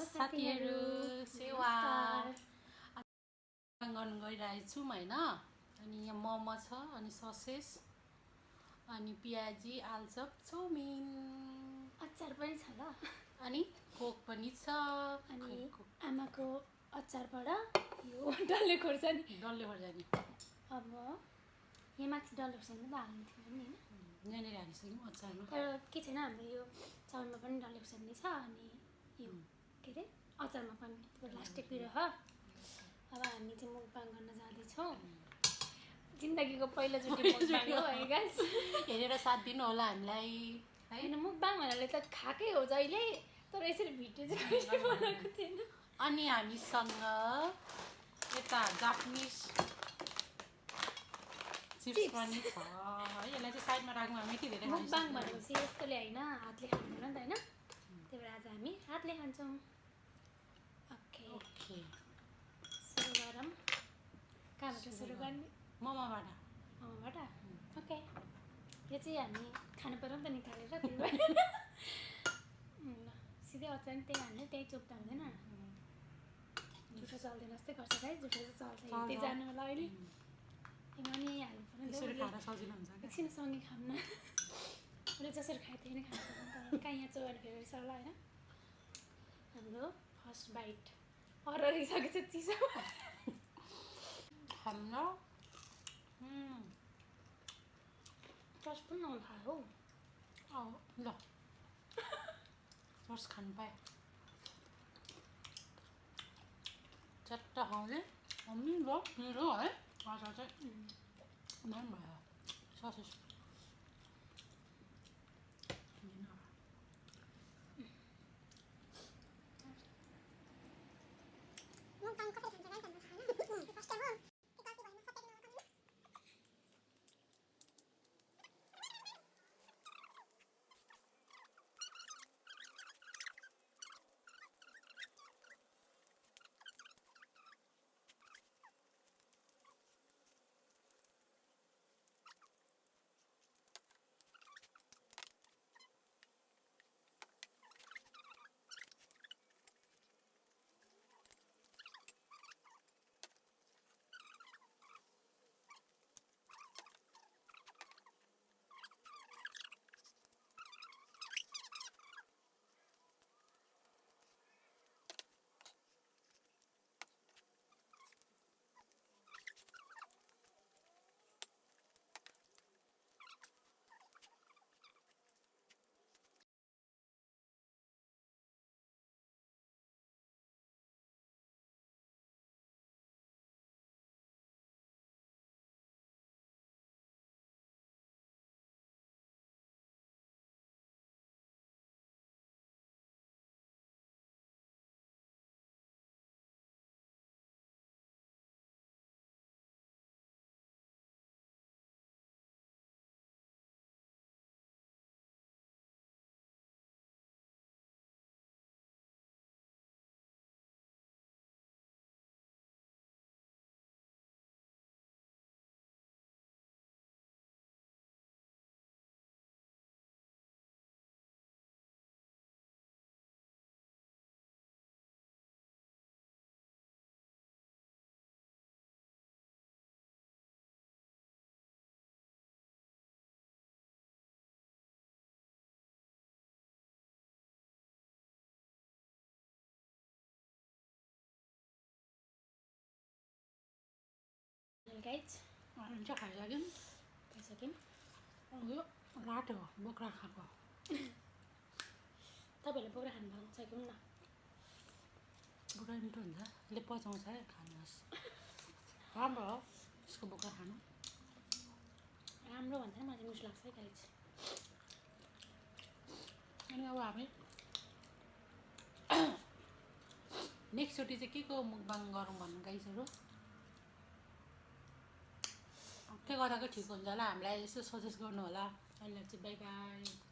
साथीहरू सेवा गर्न गइरहेछौँ होइन। अनि यहाँ मोमो छ अनि ससेज अनि प्याजी आलुचप चाउमिन अचार पनि छ ल अनि कोक पनि छ अनि आमाको अचारबाट यो डल्ले खोर्सानी अब यहाँ माथि डल्ले खोर्सानी त हाल्नु थियो नि हैन यहाँनिर हालिसक्यौँ अचारमा। तर के छैन हाम्रो यो चाउमिनमा पनि डल्ले खोर्सानी छ अनि यो के अरे अचारमा पनि लास्टैतिर हो। अब हामी चाहिँ मुकबाङ गर्न जाँदैछौँ। जिन्दगीको पहिलोचोटि मुकबाङ हो है गाइस। हेरेर साथ दिनु होला हामीलाई हैन मुकबाङ भन्नाले त खाकै हो जहिले तर यसरी भिडियो चाहिँ कहिले बनाएको थिएन। अनि हामीसँग यता जापानिज चिप्स पनि छ है। यसलाई चाहिँ साइडमा राख्नु हामी यति धेरै मुकबाङ भनेपछि यस्तोले हैन हातले खाँदैन नि त हैन। त्यही भएर आज हामी हातले खान्छौँ। ओके ओके सुरु गरौँ। कहाँबाट सुरु गर्ने? मोमोबाट। ओके यो चाहिँ हामी खानु पर्यो नि त निकालेर त्यही भएर ल सिधै अचार नि त्यही हाल्ने त्यही चोप्टा हुँदैन। जुठो चल्दैन जस्तै गर्छ गाइस। जुठो चाहिँ चल्छ यतै जानु होला अहिले। पनि यही हाल्नु पर्यो एकछिन सँगै खाऊँ न। उसले जसरी खायो त्यही नै खानु पर्यो तर कहाँ यहाँ चोएर फेरि होला होइन। हाम्रो फर्स्ट बाइट हराइसकेको छ चिसो हाम्रो टस पनि नखायो हौ। ल फर्स्ट खानु पाएँ चट्ट खाउँदै मम्मी ल मेरो है अचार चाहिँ मन भयो ससेज गाइस चाहिँ खाइसक्यौँ यो रातो बोक्रा खाएको तपाईँहरूले बोक्रा खानु भएको छ कि न? बोक्रा मिठो हुन्छ यसले पचाउँछ है खानुहोस् राम्रो हो यसको बोक्रा खानु राम्रो भन्दा मलाई मिठो लाग्छ है गाइस। अनि अब हामी नेक्स्टचोटि चाहिँ के को मुकबाङ गरौँ भन्नु गाइसहरू के गर्दाको ठिक हुन्छ होला हामीलाई यसो सजेस्ट गर्नु होला। अहिले चाहिँ बाई बाई।